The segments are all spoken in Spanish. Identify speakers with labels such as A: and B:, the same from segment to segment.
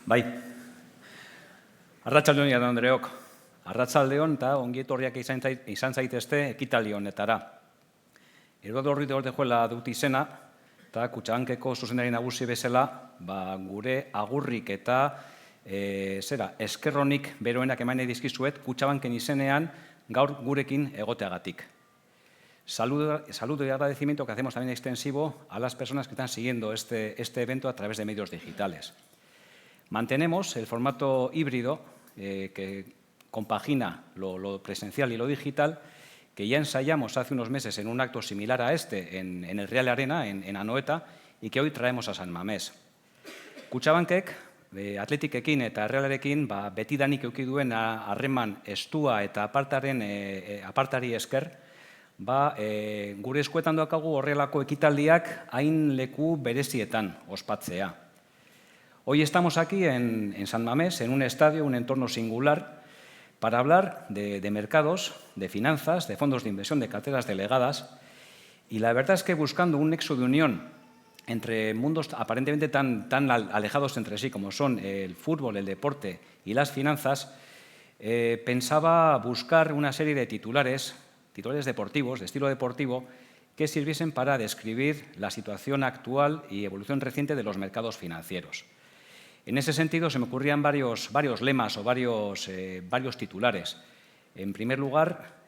A: Bai. Arratsaldeon jaun Andreok. Arratsaldeon eta ongi etorriak izan zaitezte ekitaldi honetara. Eduardo Ruiz de Ortejuela dut izena eta Kutxabankeko zuzendari nagusi bezala, gure agurrik eta eskerronik beroenak eman nahi dizkizuet Kutxabanken izenean gaur gurekin egoteagatik. Saludo y agradecimiento que hacemos también extensivo a las personas que están siguiendo este evento a través de medios digitales. Mantenemos el formato híbrido que compagina lo presencial y lo digital, que ya ensayamos hace unos meses en un acto similar a este en el Real Arena, en Anoeta, y que hoy traemos a San Mamés. Kutxabankek, Athletikekin eta Realarekin betidanik eduki duen harreman estua eta apartari esker, gure eskuetan daukagu horrelako ekitaldiak hain leku berezietan ospatzea. Hoy estamos aquí en San Mamés, en un estadio, un entorno singular, para hablar de mercados, de finanzas, de fondos de inversión, de carteras delegadas. Y la verdad es que buscando un nexo de unión entre mundos aparentemente tan alejados entre sí como son el fútbol, el deporte y las finanzas, pensaba buscar una serie de titulares deportivos, de estilo deportivo, que sirviesen para describir la situación actual y evolución reciente de los mercados financieros. En ese sentido, se me ocurrían varios lemas o varios titulares. En primer lugar,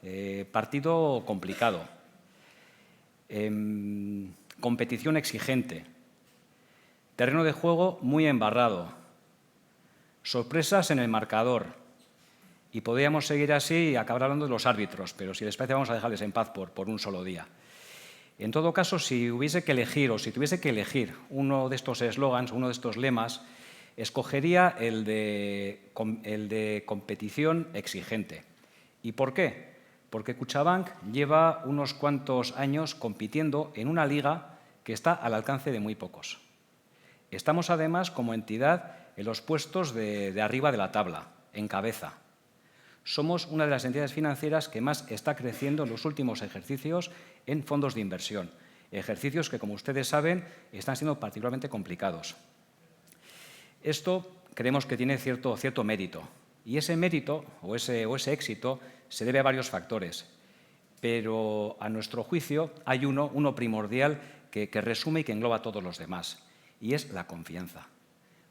A: partido complicado, competición exigente, terreno de juego muy embarrado, sorpresas en el marcador. Y podríamos seguir así y acabar hablando de los árbitros, pero si les parece vamos a dejarles en paz por un solo día. En todo caso, si hubiese que elegir o si tuviese que elegir uno de estos eslogans, uno de estos lemas, escogería el de competición exigente. ¿Y por qué? Porque Kutxabank lleva unos cuantos años compitiendo en una liga que está al alcance de muy pocos. Estamos además como entidad en los puestos de arriba de la tabla, en cabeza. Somos una de las entidades financieras que más está creciendo en los últimos ejercicios en fondos de inversión. Ejercicios que, como ustedes saben, están siendo particularmente complicados. Esto creemos que tiene cierto mérito. Y ese mérito o ese éxito se debe a varios factores. Pero a nuestro juicio hay uno primordial que resume y que engloba a todos los demás. Y es la confianza.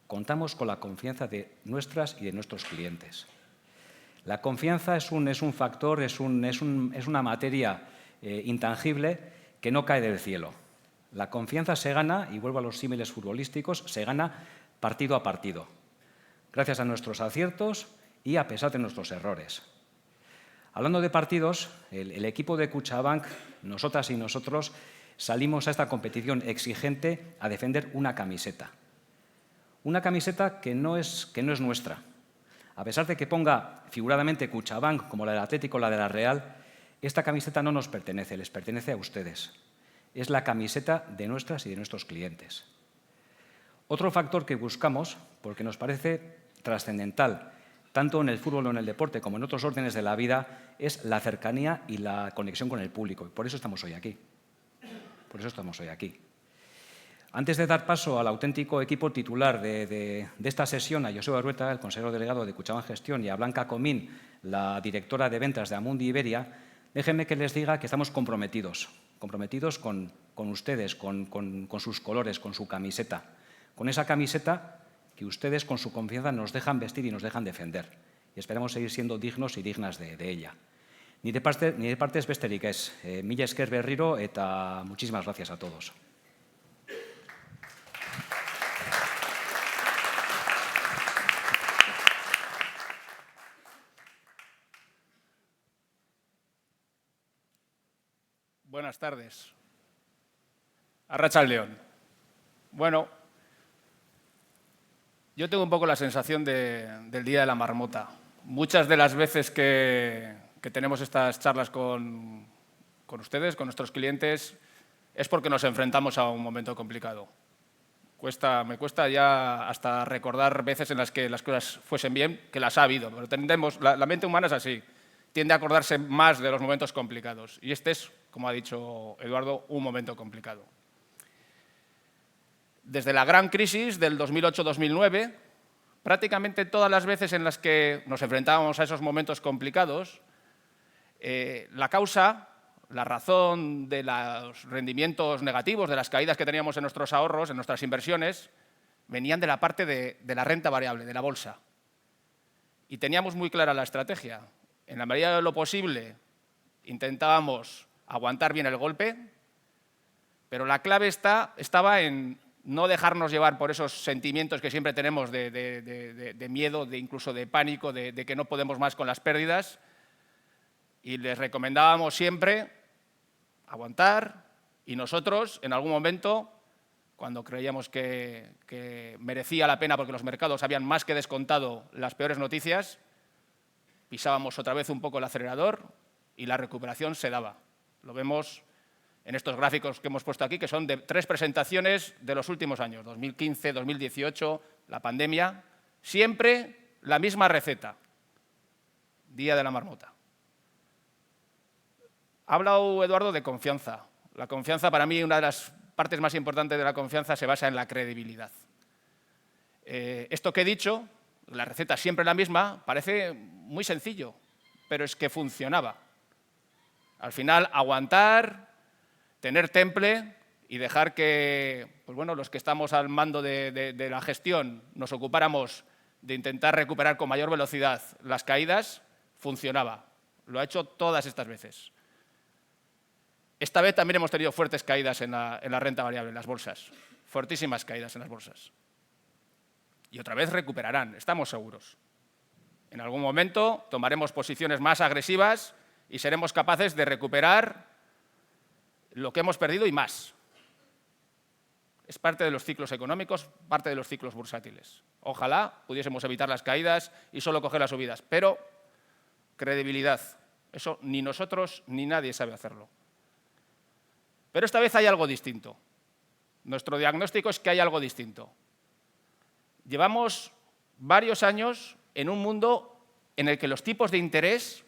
A: Contamos con la confianza de nuestras y de nuestros clientes. La confianza es un factor, es una materia intangible que no cae del cielo. La confianza se gana, y vuelvo a los símiles futbolísticos, se gana partido a partido, gracias a nuestros aciertos y a pesar de nuestros errores. Hablando de partidos, el equipo de Kutxabank, nosotras y nosotros, salimos a esta competición exigente a defender una camiseta. Una camiseta que no es nuestra. A pesar de que ponga figuradamente Kutxabank como la del Atlético o la de la Real, esta camiseta no nos pertenece, les pertenece a ustedes. Es la camiseta de nuestras y de nuestros clientes. Otro factor que buscamos, porque nos parece trascendental, tanto en el fútbol o en el deporte como en otros órdenes de la vida, es la cercanía y la conexión con el público. Y por eso estamos hoy aquí. Antes de dar paso al auténtico equipo titular de esta sesión, a Joseba Arrueta, el consejero delegado de Kutxabank Gestión, y a Blanca Comín, la directora de ventas de Amundi Iberia, déjenme que les diga que estamos comprometidos con ustedes, con sus colores, con su camiseta, con esa camiseta que ustedes con su confianza nos dejan vestir y nos dejan defender. Y esperamos seguir siendo dignos y dignas de ella. Nire partez besterik ez. Mila esker berriro eta muchísimas gracias a todos.
B: Buenas tardes. Arratsaldeon. Bueno, yo tengo un poco la sensación del Día de la Marmota. Muchas de las veces que tenemos estas charlas con ustedes, con nuestros clientes, es porque nos enfrentamos a un momento complicado. Me cuesta ya hasta recordar veces en las que las cosas fuesen bien, que las ha habido, pero la mente humana es así, tiende a acordarse más de los momentos complicados. Y este es, como ha dicho Eduardo, un momento complicado. Desde la gran crisis del 2008-2009, prácticamente todas las veces en las que nos enfrentábamos a esos momentos complicados, la causa, la razón de los rendimientos negativos, de las caídas que teníamos en nuestros ahorros, en nuestras inversiones, venían de la parte de la renta variable, de la bolsa. Y teníamos muy clara la estrategia. En la medida de lo posible intentábamos aguantar bien el golpe, pero la clave estaba en no dejarnos llevar por esos sentimientos que siempre tenemos de miedo, incluso de pánico, de que no podemos más con las pérdidas. Y les recomendábamos siempre aguantar, y nosotros, en algún momento, cuando creíamos que merecía la pena porque los mercados habían más que descontado las peores noticias, pisábamos otra vez un poco el acelerador y la recuperación se daba. Lo vemos en estos gráficos que hemos puesto aquí, que son de 3 presentaciones de los últimos años, 2015, 2018, la pandemia, siempre la misma receta, Día de la Marmota. Ha hablado Eduardo de confianza. La confianza, para mí, una de las partes más importantes de la confianza se basa en la credibilidad. Esto que he dicho, la receta siempre la misma, parece muy sencillo, pero es que funcionaba. Al final, aguantar, tener temple y dejar que los que estamos al mando de la gestión nos ocupáramos de intentar recuperar con mayor velocidad las caídas, funcionaba. Lo ha hecho todas estas veces. Esta vez también hemos tenido fuertes caídas en la renta variable, en las bolsas, fortísimas caídas en las bolsas. Y otra vez recuperarán, estamos seguros. En algún momento tomaremos posiciones más agresivas y seremos capaces de recuperar lo que hemos perdido y más. Es parte de los ciclos económicos, parte de los ciclos bursátiles. Ojalá pudiésemos evitar las caídas y solo coger las subidas, pero credibilidad, eso ni nosotros ni nadie sabe hacerlo. Pero esta vez hay algo distinto. Nuestro diagnóstico es que hay algo distinto. Llevamos varios años en un mundo en el que los tipos de interés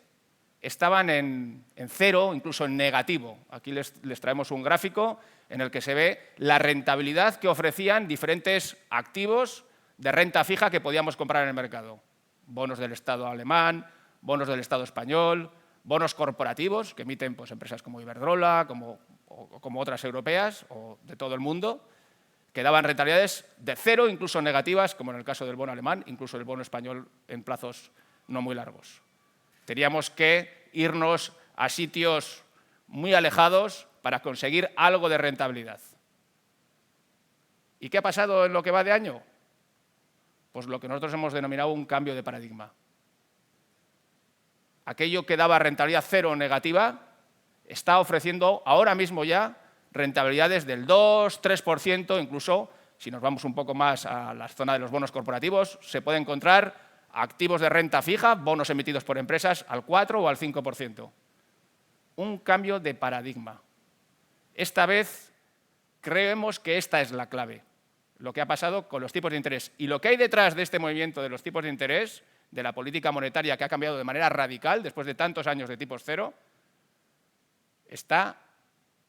B: estaban en cero, incluso en negativo. Aquí les traemos un gráfico en el que se ve la rentabilidad que ofrecían diferentes activos de renta fija que podíamos comprar en el mercado. Bonos del Estado alemán, bonos del Estado español, bonos corporativos que emiten empresas como Iberdrola, como otras europeas o de todo el mundo, que daban rentabilidades de cero, incluso negativas, como en el caso del bono alemán, incluso el bono español en plazos no muy largos. Teníamos que irnos a sitios muy alejados para conseguir algo de rentabilidad. ¿Y qué ha pasado en lo que va de año? Pues lo que nosotros hemos denominado un cambio de paradigma. Aquello que daba rentabilidad cero o negativa está ofreciendo ahora mismo ya rentabilidades del 2, 3%, incluso si nos vamos un poco más a la zona de los bonos corporativos, se puede encontrar activos de renta fija, bonos emitidos por empresas, al 4 o al 5%. Un cambio de paradigma. Esta vez creemos que esta es la clave, lo que ha pasado con los tipos de interés. Y lo que hay detrás de este movimiento de los tipos de interés, de la política monetaria que ha cambiado de manera radical después de tantos años de tipos cero, está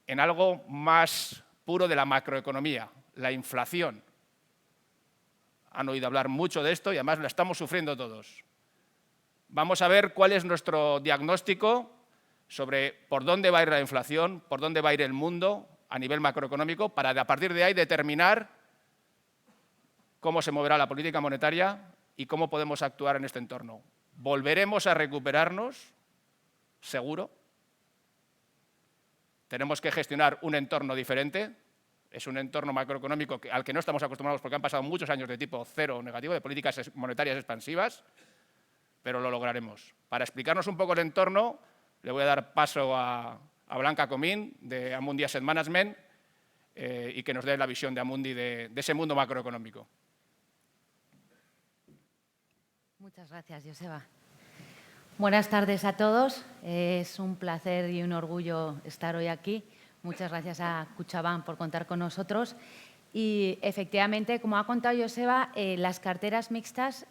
B: en algo más puro de la macroeconomía, la inflación. Han oído hablar mucho de esto y además la estamos sufriendo todos. Vamos a ver cuál es nuestro diagnóstico sobre por dónde va a ir la inflación, por dónde va a ir el mundo a nivel macroeconómico, para a partir de ahí determinar cómo se moverá la política monetaria y cómo podemos actuar en este entorno. ¿Volveremos a recuperarnos? Seguro. Tenemos que gestionar un entorno diferente. Es un entorno macroeconómico al que no estamos acostumbrados porque han pasado muchos años de tipo cero negativo, de políticas monetarias expansivas, pero lo lograremos. Para explicarnos un poco el entorno, le voy a dar paso a Blanca Comín, de Amundi Asset Management, y que nos dé la visión de Amundi de ese mundo macroeconómico.
C: Muchas gracias, Joseba. Buenas tardes a todos. Es un placer y un orgullo estar hoy aquí. Muchas gracias a Kutxabank por contar con nosotros. Y efectivamente, como ha contado Joseba, las carteras mixtas,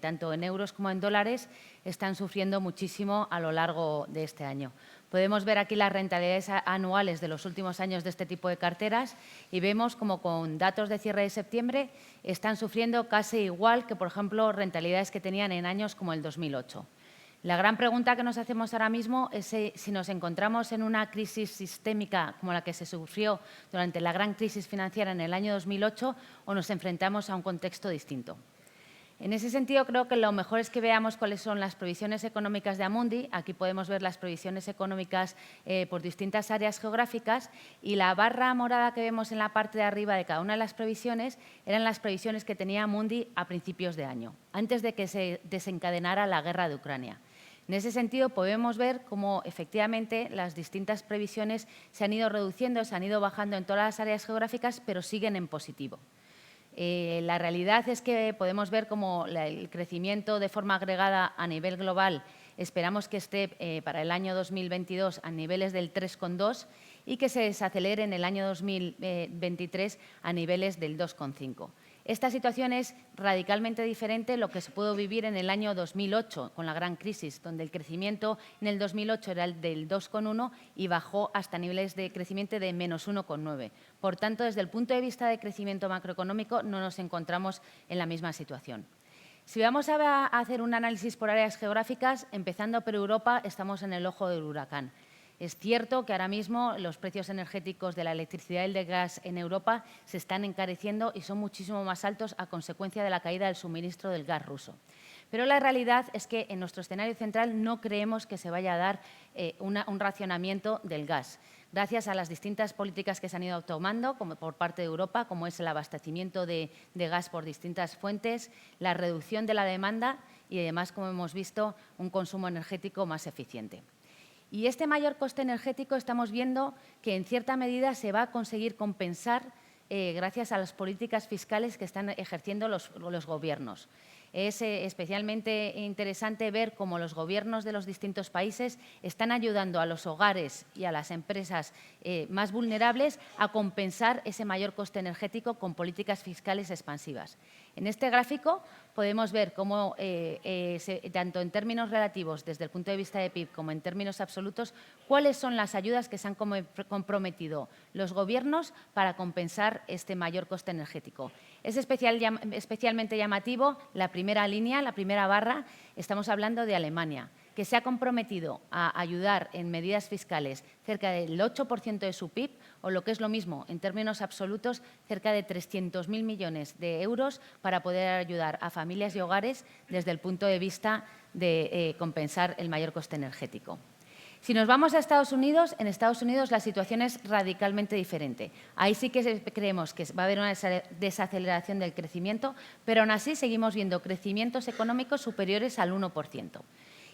C: tanto en euros como en dólares, están sufriendo muchísimo a lo largo de este año. Podemos ver aquí las rentabilidades anuales de los últimos años de este tipo de carteras y vemos como con datos de cierre de septiembre están sufriendo casi igual que, por ejemplo, rentabilidades que tenían en años como el 2008. La gran pregunta que nos hacemos ahora mismo es si nos encontramos en una crisis sistémica como la que se sufrió durante la gran crisis financiera en el año 2008 o nos enfrentamos a un contexto distinto. En ese sentido, creo que lo mejor es que veamos cuáles son las previsiones económicas de Amundi. Aquí podemos ver las previsiones económicas por distintas áreas geográficas y la barra morada que vemos en la parte de arriba de cada una de las previsiones eran las previsiones que tenía Amundi a principios de año, antes de que se desencadenara la guerra de Ucrania. En ese sentido, podemos ver cómo efectivamente las distintas previsiones se han ido reduciendo, se han ido bajando en todas las áreas geográficas, pero siguen en positivo. La realidad es que podemos ver cómo el crecimiento de forma agregada a nivel global esperamos que esté para el año 2022 a niveles del 3,2 y que se desacelere en el año 2023 a niveles del 2,5. Esta situación es radicalmente diferente a lo que se pudo vivir en el año 2008 con la gran crisis, donde el crecimiento en el 2008 era el del 2,1 y bajó hasta niveles de crecimiento de menos 1,9. Por tanto, desde el punto de vista de crecimiento macroeconómico no nos encontramos en la misma situación. Si vamos a hacer un análisis por áreas geográficas, empezando por Europa, estamos en el ojo del huracán. Es cierto que ahora mismo los precios energéticos de la electricidad y del gas en Europa se están encareciendo y son muchísimo más altos a consecuencia de la caída del suministro del gas ruso. Pero la realidad es que en nuestro escenario central no creemos que se vaya a dar un racionamiento del gas. Gracias a las distintas políticas que se han ido tomando como por parte de Europa, como es el abastecimiento de gas por distintas fuentes, la reducción de la demanda y además, como hemos visto, un consumo energético más eficiente. Y este mayor coste energético estamos viendo que en cierta medida se va a conseguir compensar gracias a las políticas fiscales que están ejerciendo los gobiernos. Es especialmente interesante ver cómo los gobiernos de los distintos países están ayudando a los hogares y a las empresas más vulnerables a compensar ese mayor coste energético con políticas fiscales expansivas. En este gráfico podemos ver cómo, tanto en términos relativos desde el punto de vista de PIB como en términos absolutos, cuáles son las ayudas que se han comprometido los gobiernos para compensar este mayor coste energético. Es especialmente llamativo la primera línea, la primera barra, estamos hablando de Alemania, que se ha comprometido a ayudar en medidas fiscales cerca del 8% de su PIB, o lo que es lo mismo, en términos absolutos, cerca de 300.000 millones de euros para poder ayudar a familias y hogares desde el punto de vista de compensar el mayor coste energético. Si nos vamos a Estados Unidos, en Estados Unidos la situación es radicalmente diferente. Ahí sí que creemos que va a haber una desaceleración del crecimiento, pero aún así seguimos viendo crecimientos económicos superiores al 1%.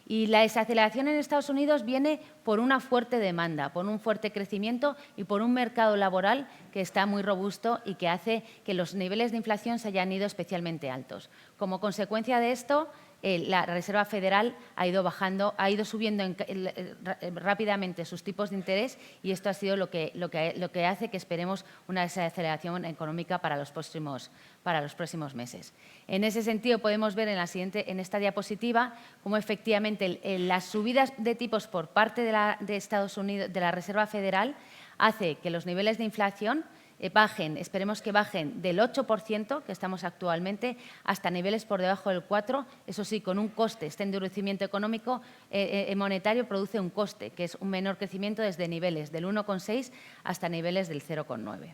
C: Y la desaceleración en Estados Unidos viene por una fuerte demanda, por un fuerte crecimiento y por un mercado laboral que está muy robusto y que hace que los niveles de inflación se hayan ido especialmente altos. Como consecuencia de esto, la Reserva Federal ha ido subiendo rápidamente sus tipos de interés y esto ha sido lo que hace que esperemos una desaceleración económica para los próximos meses. En ese sentido, podemos ver en esta diapositiva cómo efectivamente las subidas de tipos por parte de Estados Unidos, de la Reserva Federal, hace que los niveles de inflación bajen, esperemos que bajen del 8%, que estamos actualmente, hasta niveles por debajo del 4%, eso sí, con un coste. Este endurecimiento económico monetario produce un coste, que es un menor crecimiento desde niveles del 1,6 hasta niveles del 0,9.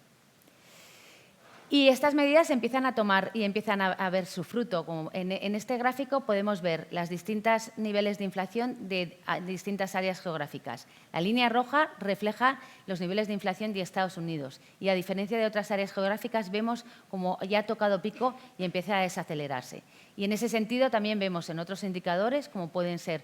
C: Y estas medidas empiezan a tomar y empiezan a ver su fruto. Como en este gráfico podemos ver los distintos niveles de inflación de distintas áreas geográficas. La línea roja refleja los niveles de inflación de Estados Unidos y, a diferencia de otras áreas geográficas, vemos como ya ha tocado pico y empieza a desacelerarse. Y en ese sentido también vemos en otros indicadores, como pueden ser,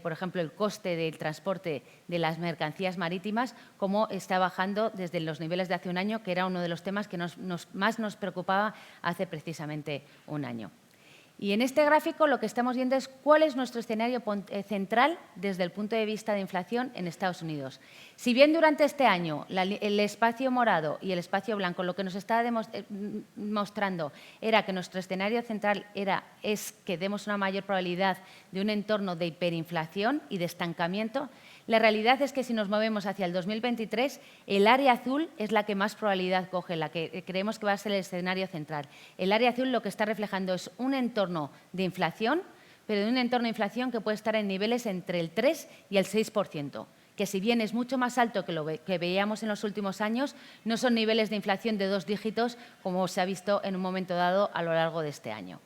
C: por ejemplo, el coste del transporte de las mercancías marítimas, cómo está bajando desde los niveles de hace un año, que era uno de los temas que más nos preocupaba hace precisamente un año. Y en este gráfico lo que estamos viendo es cuál es nuestro escenario central desde el punto de vista de inflación en Estados Unidos. Si bien durante este año el espacio morado y el espacio blanco lo que nos está mostrando era que nuestro escenario central es que demos una mayor probabilidad de un entorno de hiperinflación y de estancamiento, La realidad es que si nos movemos hacia el 2023, el área azul es la que más probabilidad coge, la que creemos que va a ser el escenario central. El área azul lo que está reflejando es un entorno de inflación, pero de un entorno de inflación que puede estar en niveles entre el 3 y el 6%, que si bien es mucho más alto que lo que veíamos en los últimos años, no son niveles de inflación de 2 dígitos como se ha visto en un momento dado a lo largo de este año.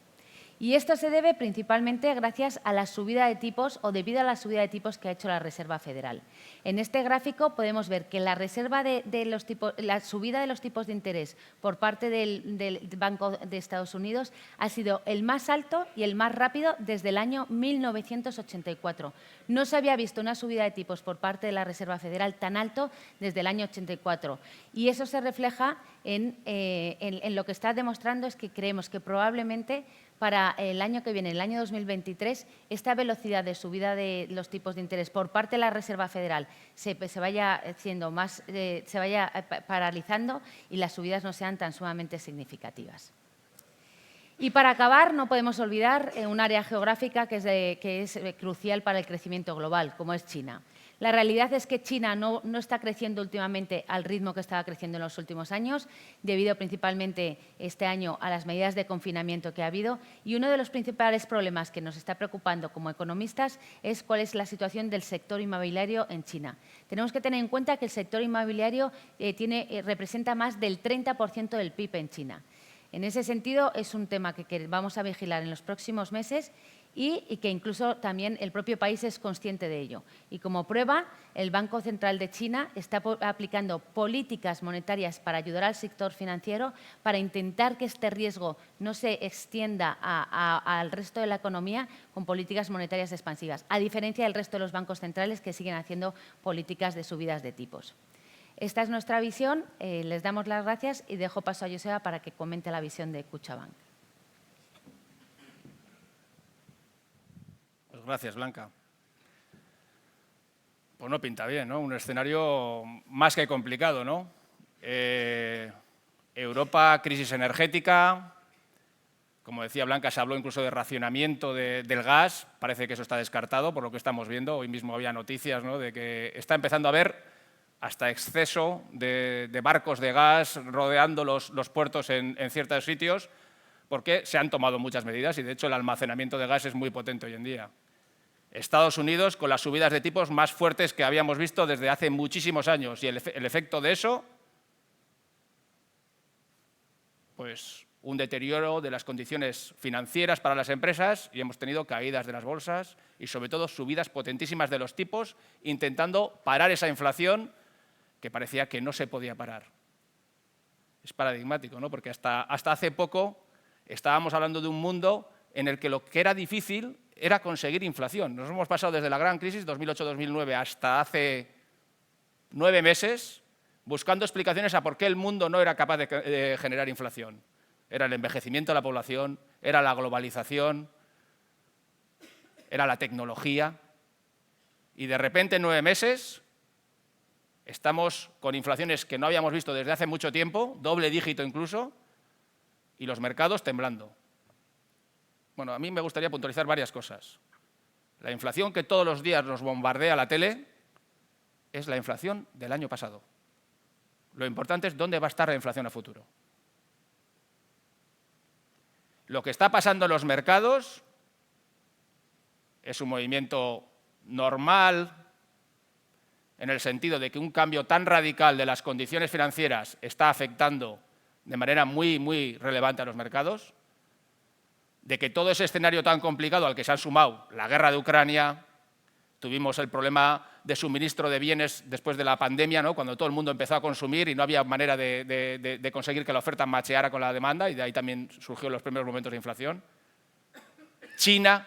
C: Y esto se debe principalmente gracias a la subida de tipos o debido a la subida de tipos que ha hecho la Reserva Federal. En este gráfico podemos ver que la subida de los tipos de interés por parte del Banco de Estados Unidos ha sido el más alto y el más rápido desde el año 1984. No se había visto una subida de tipos por parte de la Reserva Federal tan alto desde el año 84. Y eso se refleja en lo que está demostrando es que creemos que probablemente para el año que viene, el año 2023, esta velocidad de subida de los tipos de interés por parte de la Reserva Federal se vaya paralizando y las subidas no sean tan sumamente significativas. Y para acabar, no podemos olvidar un área geográfica que es crucial para el crecimiento global, como es China. La realidad es que China no está creciendo últimamente al ritmo que estaba creciendo en los últimos años, debido principalmente este año a las medidas de confinamiento que ha habido. Y uno de los principales problemas que nos está preocupando como economistas es cuál es la situación del sector inmobiliario en China. Tenemos que tener en cuenta que el sector inmobiliario representa más del 30% del PIB en China. En ese sentido, es un tema que vamos a vigilar en los próximos meses y que incluso también el propio país es consciente de ello. Y como prueba, el Banco Central de China está aplicando políticas monetarias para ayudar al sector financiero para intentar que este riesgo no se extienda al resto de la economía con políticas monetarias expansivas, a diferencia del resto de los bancos centrales que siguen haciendo políticas de subidas de tipos. Esta es nuestra visión, les damos las gracias y dejo paso a Joseba para que comente la visión de Kutxabank.
B: Pues gracias, Blanca. Pues no pinta bien, ¿no? Un escenario más que complicado, ¿no? Europa, crisis energética. Como decía Blanca, se habló incluso de racionamiento del gas. Parece que eso está descartado por lo que estamos viendo. Hoy mismo había noticias, ¿no?, de que está empezando a haber hasta exceso de barcos de gas rodeando los puertos en ciertos sitios, porque se han tomado muchas medidas y, de hecho, el almacenamiento de gas es muy potente hoy en día. Estados Unidos con las subidas de tipos más fuertes que habíamos visto desde hace muchísimos años y el efecto de eso, pues un deterioro de las condiciones financieras para las empresas y hemos tenido caídas de las bolsas y, sobre todo, subidas potentísimas de los tipos, intentando parar esa inflación que parecía que no se podía parar. Es paradigmático, ¿no? Porque hasta hace poco estábamos hablando de un mundo en el que lo que era difícil era conseguir inflación. Nos hemos pasado desde la gran crisis 2008-2009 hasta hace 9 meses buscando explicaciones a por qué el mundo no era capaz de generar inflación. Era el envejecimiento de la población, era la globalización, era la tecnología. Y de repente, en 9 meses, estamos con inflaciones que no habíamos visto desde hace mucho tiempo, doble dígito incluso, y los mercados temblando. Bueno, a mí me gustaría puntualizar varias cosas. La inflación que todos los días nos bombardea la tele es la inflación del año pasado. Lo importante es dónde va a estar la inflación a futuro. Lo que está pasando en los mercados es un movimiento normal, en el sentido de que un cambio tan radical de las condiciones financieras está afectando de manera muy, muy relevante a los mercados, de que todo ese escenario tan complicado al que se han sumado la guerra de Ucrania, tuvimos el problema de suministro de bienes después de la pandemia, ¿no?, cuando todo el mundo empezó a consumir y no había manera de conseguir que la oferta macheara con la demanda, y de ahí también surgieron los primeros momentos de inflación. China,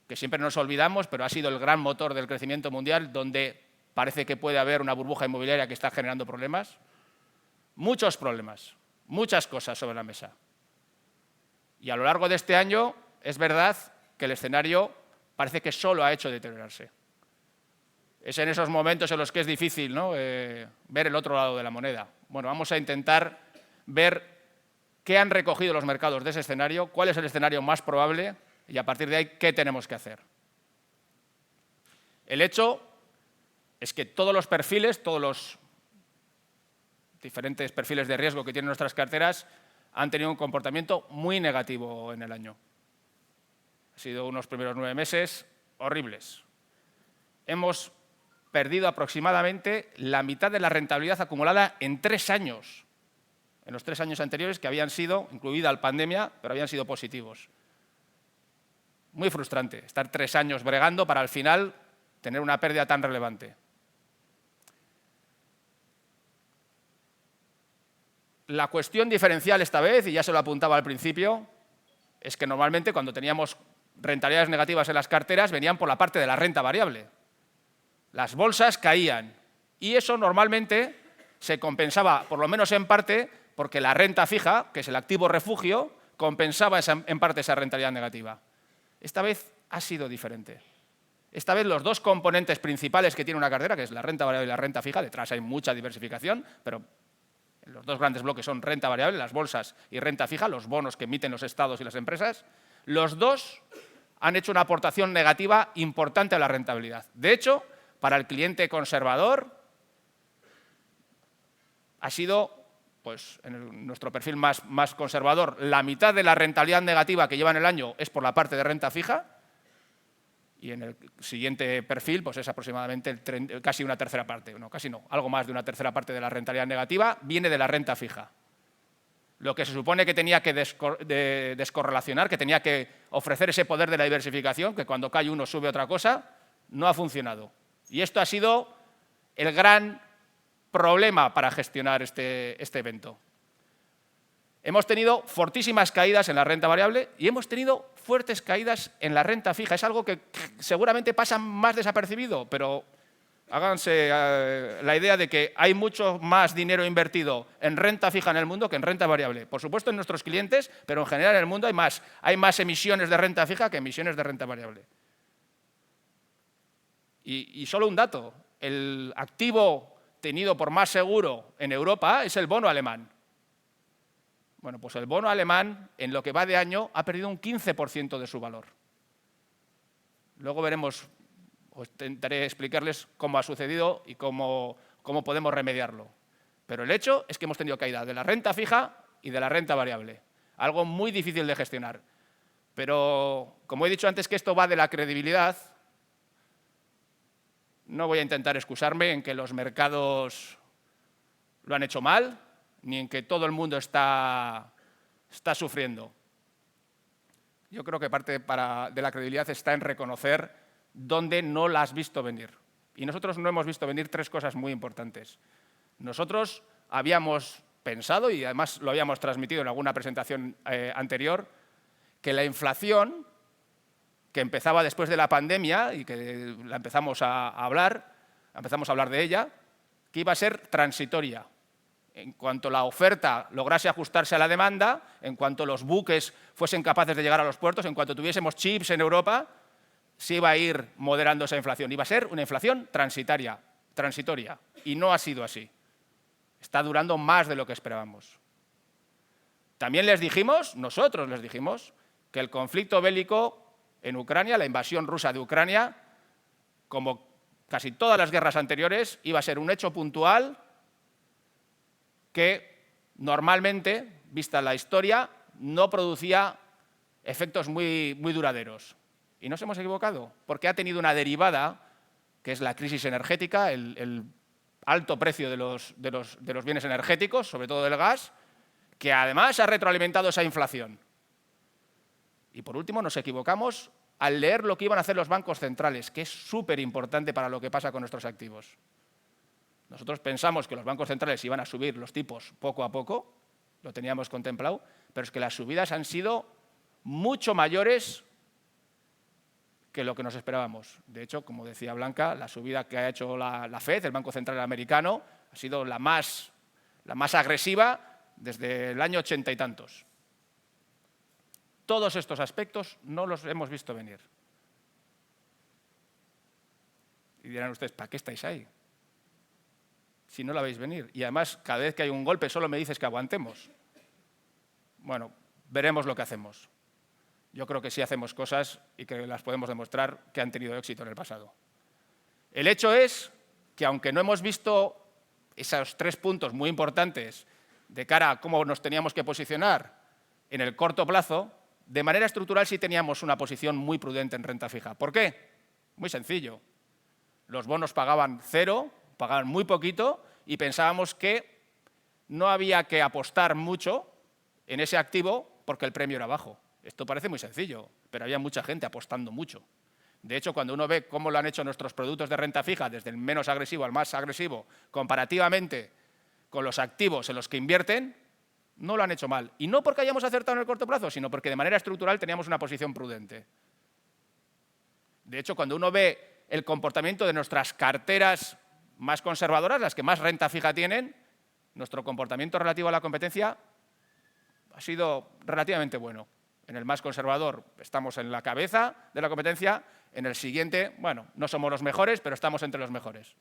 B: que siempre nos olvidamos, pero ha sido el gran motor del crecimiento mundial, donde parece que puede haber una burbuja inmobiliaria que está generando problemas. Muchos problemas, muchas cosas sobre la mesa. Y a lo largo de este año es verdad que el escenario parece que solo ha hecho deteriorarse. Es en esos momentos en los que es difícil, ¿no?, ver el otro lado de la moneda. Bueno, vamos a intentar ver qué han recogido los mercados de ese escenario, cuál es el escenario más probable y a partir de ahí qué tenemos que hacer. El hecho es que todos los perfiles, todos los diferentes perfiles de riesgo que tienen nuestras carteras han tenido un comportamiento muy negativo en el año. Han sido unos primeros 9 meses horribles. Hemos perdido aproximadamente la mitad de la rentabilidad acumulada en 3 años. En los 3 años anteriores, que habían sido, incluida la pandemia, pero habían sido positivos. Muy frustrante estar 3 años bregando para al final tener una pérdida tan relevante. La cuestión diferencial esta vez, y ya se lo apuntaba al principio, es que normalmente cuando teníamos rentabilidades negativas en las carteras venían por la parte de la renta variable. Las bolsas caían y eso normalmente se compensaba, por lo menos en parte, porque la renta fija, que es el activo refugio, compensaba en parte esa rentabilidad negativa. Esta vez ha sido diferente. Esta vez los dos componentes principales que tiene una cartera, que es la renta variable y la renta fija, detrás hay mucha diversificación, pero los dos grandes bloques son renta variable, las bolsas, y renta fija, los bonos que emiten los estados y las empresas. Los dos han hecho una aportación negativa importante a la rentabilidad. De hecho, para el cliente conservador ha sido, pues, en nuestro perfil más conservador, la mitad de la rentabilidad negativa que lleva en el año es por la parte de renta fija, y en el siguiente perfil pues es aproximadamente casi una tercera parte, no, casi no, algo más de una tercera parte de la rentabilidad negativa viene de la renta fija. Lo que se supone que tenía que descorrelacionar, que tenía que ofrecer ese poder de la diversificación, que cuando cae uno sube otra cosa, no ha funcionado. Y esto ha sido el gran problema para gestionar este evento. Hemos tenido fortísimas caídas en la renta variable y hemos tenido fuertes caídas en la renta fija. Es algo que seguramente pasa más desapercibido, pero háganse la idea de que hay mucho más dinero invertido en renta fija en el mundo que en renta variable. Por supuesto en nuestros clientes, pero en general en el mundo hay más emisiones de renta fija que emisiones de renta variable. Y solo un dato, el activo tenido por más seguro en Europa es el bono alemán. Bueno, pues el bono alemán, en lo que va de año, ha perdido un 15% de su valor. Luego veremos, o intentaré explicarles cómo ha sucedido y cómo podemos remediarlo. Pero el hecho es que hemos tenido caída de la renta fija y de la renta variable. Algo muy difícil de gestionar. Pero, como he dicho antes que esto va de la credibilidad, no voy a intentar excusarme en que los mercados lo han hecho mal, ni en que todo el mundo está sufriendo. Yo creo que parte de la credibilidad está en reconocer dónde no la has visto venir. Y nosotros no hemos visto venir 3 cosas muy importantes. Nosotros habíamos pensado, y además lo habíamos transmitido en alguna presentación anterior, que la inflación, que empezaba después de la pandemia y que la empezamos a hablar de ella, que iba a ser transitoria. En cuanto la oferta lograse ajustarse a la demanda, en cuanto los buques fuesen capaces de llegar a los puertos, en cuanto tuviésemos chips en Europa, se iba a ir moderando esa inflación. Iba a ser una inflación transitoria, y no ha sido así. Está durando más de lo que esperábamos. También nosotros les dijimos, que el conflicto bélico en Ucrania, la invasión rusa de Ucrania, como casi todas las guerras anteriores, iba a ser un hecho puntual que normalmente, vista la historia, no producía efectos muy duraderos. Y nos hemos equivocado, porque ha tenido una derivada, que es la crisis energética, el alto precio de los bienes energéticos, sobre todo del gas, que además ha retroalimentado esa inflación. Y por último, nos equivocamos al leer lo que iban a hacer los bancos centrales, que es súper importante para lo que pasa con nuestros activos. Nosotros pensamos que los bancos centrales iban a subir los tipos poco a poco, lo teníamos contemplado, pero es que las subidas han sido mucho mayores que lo que nos esperábamos. De hecho, como decía Blanca, la subida que ha hecho la FED, el Banco Central Americano, ha sido la más agresiva desde el año 80 y tantos. Todos estos aspectos no los hemos visto venir. Y dirán ustedes, ¿para qué estáis ahí? Si no la veis venir. Y además, cada vez que hay un golpe, solo me dices que aguantemos. Bueno, veremos lo que hacemos. Yo creo que sí hacemos cosas y que las podemos demostrar que han tenido éxito en el pasado. El hecho es que aunque no hemos visto esos 3 puntos muy importantes de cara a cómo nos teníamos que posicionar en el corto plazo, de manera estructural sí teníamos una posición muy prudente en renta fija. ¿Por qué? Muy sencillo. Los bonos pagaban 0, pagaban muy poquito y pensábamos que no había que apostar mucho en ese activo porque el premio era bajo. Esto parece muy sencillo, pero había mucha gente apostando mucho. De hecho, cuando uno ve cómo lo han hecho nuestros productos de renta fija, desde el menos agresivo al más agresivo, comparativamente con los activos en los que invierten, no lo han hecho mal. Y no porque hayamos acertado en el corto plazo, sino porque de manera estructural teníamos una posición prudente. De hecho, cuando uno ve el comportamiento de nuestras carteras más conservadoras, las que más renta fija tienen, nuestro comportamiento relativo a la competencia ha sido relativamente bueno. En el más conservador estamos en la cabeza de la competencia, en el siguiente, bueno, no somos los mejores, pero estamos entre los mejores.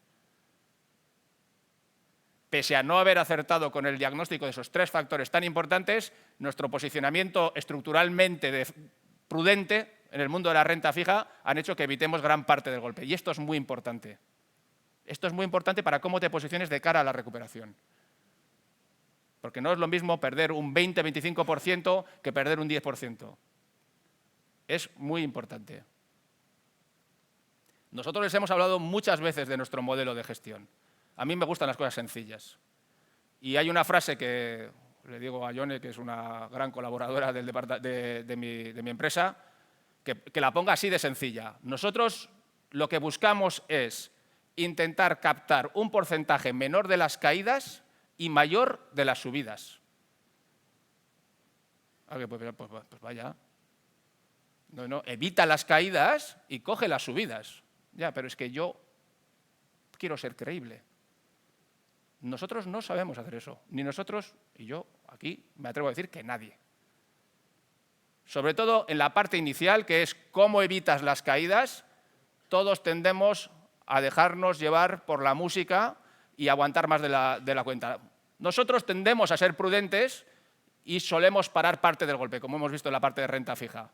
B: Pese a no haber acertado con el diagnóstico de esos 3 factores tan importantes, nuestro posicionamiento estructuralmente prudente en el mundo de la renta fija han hecho que evitemos gran parte del golpe. Y esto es muy importante. Esto es muy importante para cómo te posiciones de cara a la recuperación. Porque no es lo mismo perder un 20-25% que perder un 10%. Es muy importante. Nosotros les hemos hablado muchas veces de nuestro modelo de gestión. A mí me gustan las cosas sencillas. Y hay una frase que le digo a Yone, que es una gran colaboradora de mi empresa, que la ponga así de sencilla. Nosotros lo que buscamos es intentar captar un porcentaje menor de las caídas y mayor de las subidas. Pues vaya. No, evita las caídas y coge las subidas. Ya, pero es que yo quiero ser creíble. Nosotros no sabemos hacer eso, ni nosotros, y yo aquí me atrevo a decir que nadie. Sobre todo en la parte inicial, que es cómo evitas las caídas, todos tendemos a dejarnos llevar por la música y aguantar más de la cuenta. Nosotros tendemos a ser prudentes y solemos parar parte del golpe, como hemos visto en la parte de renta fija.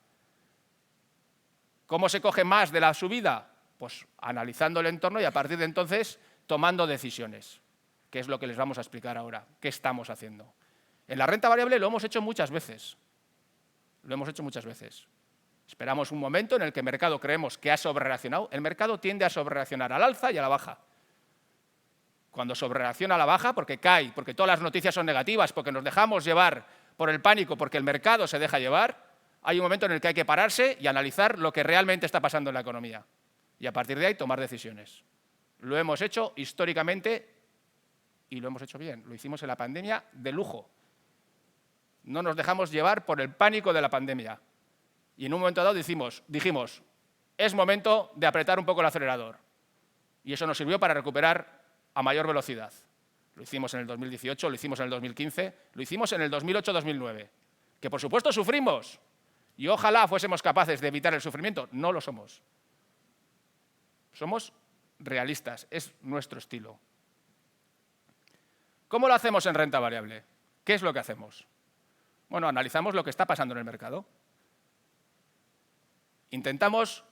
B: ¿Cómo se coge más de la subida? Pues analizando el entorno y a partir de entonces tomando decisiones, que es lo que les vamos a explicar ahora, qué estamos haciendo. En la renta variable lo hemos hecho muchas veces. Lo hemos hecho muchas veces. Esperamos un momento en el que el mercado creemos que ha sobrereaccionado. El mercado tiende a sobrereaccionar al alza y a la baja. Cuando sobrereacciona a la baja, porque cae, porque todas las noticias son negativas, porque nos dejamos llevar por el pánico, porque el mercado se deja llevar, hay un momento en el que hay que pararse y analizar lo que realmente está pasando en la economía. Y a partir de ahí tomar decisiones. Lo hemos hecho históricamente y lo hemos hecho bien. Lo hicimos en la pandemia de lujo. No nos dejamos llevar por el pánico de la pandemia. Y en un momento dado dijimos, es momento de apretar un poco el acelerador. Y eso nos sirvió para recuperar a mayor velocidad. Lo hicimos en el 2018, lo hicimos en el 2015, lo hicimos en el 2008-2009. Que por supuesto sufrimos. Y ojalá fuésemos capaces de evitar el sufrimiento. No lo somos. Somos realistas. Es nuestro estilo. ¿Cómo lo hacemos en renta variable? ¿Qué es lo que hacemos? Bueno, analizamos lo que está pasando en el mercado. Intentamos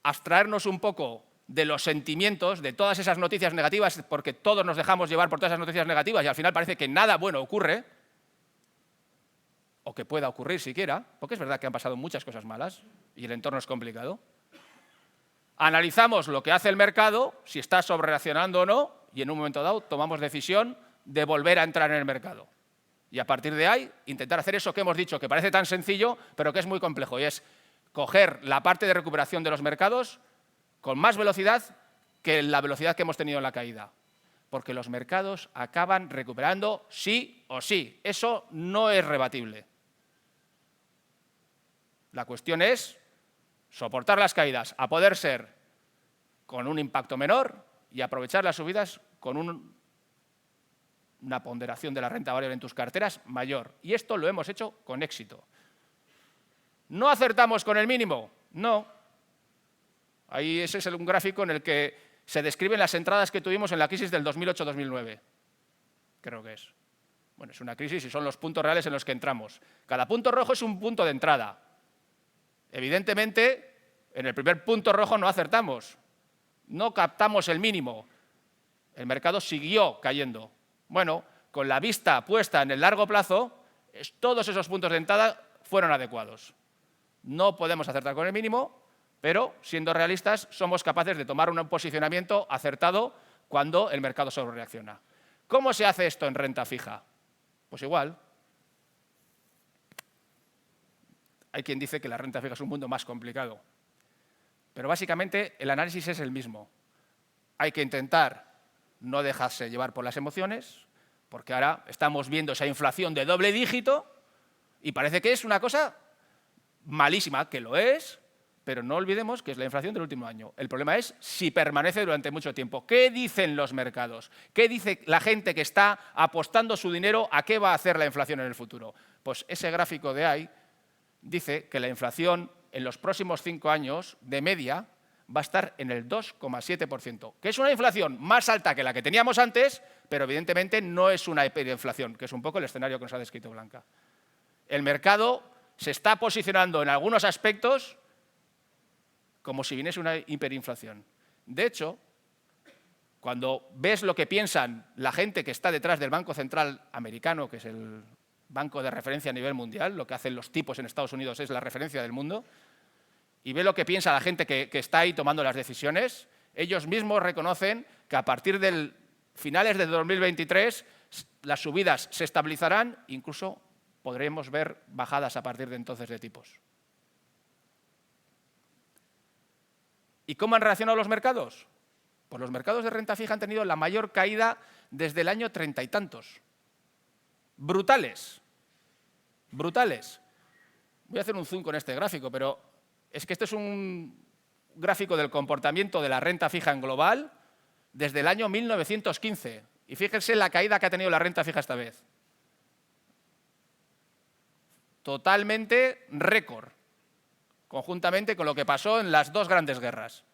B: abstraernos un poco de los sentimientos, de todas esas noticias negativas, porque todos nos dejamos llevar por todas esas noticias negativas y al final parece que nada bueno ocurre, o que pueda ocurrir siquiera, porque es verdad que han pasado muchas cosas malas y el entorno es complicado. Analizamos lo que hace el mercado, si está sobrereaccionando o no, y en un momento dado tomamos decisión de volver a entrar en el mercado. Y a partir de ahí, intentar hacer eso que hemos dicho, que parece tan sencillo, pero que es muy complejo, y es coger la parte de recuperación de los mercados con más velocidad que la velocidad que hemos tenido en la caída. Porque los mercados acaban recuperando sí o sí. Eso no es rebatible. La cuestión es soportar las caídas, a poder ser con un impacto menor y aprovechar las subidas con una ponderación de la renta variable en tus carteras mayor. Y esto lo hemos hecho con éxito. ¿No acertamos con el mínimo? No. Ahí ese es un gráfico en el que se describen las entradas que tuvimos en la crisis del 2008-2009. Creo que es. Bueno, es una crisis y son los puntos reales en los que entramos. Cada punto rojo es un punto de entrada. Evidentemente, en el primer punto rojo no acertamos. No captamos el mínimo. El mercado siguió cayendo. Bueno, con la vista puesta en el largo plazo, todos esos puntos de entrada fueron adecuados. No podemos acertar con el mínimo, pero siendo realistas somos capaces de tomar un posicionamiento acertado cuando el mercado sobrereacciona. ¿Cómo se hace esto en renta fija? Pues igual. Hay quien dice que la renta fija es un mundo más complicado, pero básicamente el análisis es el mismo. Hay que intentar no dejarse llevar por las emociones, porque ahora estamos viendo esa inflación de doble dígito y parece que es una cosa malísima, que lo es, pero no olvidemos que es la inflación del último año. El problema es si permanece durante mucho tiempo. ¿Qué dicen los mercados? ¿Qué dice la gente que está apostando su dinero a qué va a hacer la inflación en el futuro? Pues ese gráfico de ahí dice que la inflación en los próximos 5 años, de media, va a estar en el 2,7%, que es una inflación más alta que la que teníamos antes, pero evidentemente no es una hiperinflación, que es un poco el escenario que nos ha descrito Blanca. El mercado se está posicionando en algunos aspectos como si viniese una hiperinflación. De hecho, cuando ves lo que piensan la gente que está detrás del Banco Central americano, que es el banco de referencia a nivel mundial, lo que hacen los tipos en Estados Unidos es la referencia del mundo, y ve lo que piensa la gente que está ahí tomando las decisiones, ellos mismos reconocen que a partir de finales de 2023 las subidas se estabilizarán, incluso podremos ver bajadas a partir de entonces de tipos. ¿Y cómo han reaccionado los mercados? Pues los mercados de renta fija han tenido la mayor caída desde el año 30 y tantos. Brutales. Brutales. Voy a hacer un zoom con este gráfico, pero es que este es un gráfico del comportamiento de la renta fija en global desde el año 1915. Y fíjense la caída que ha tenido la renta fija esta vez. Totalmente récord, conjuntamente con lo que pasó en las dos grandes guerras.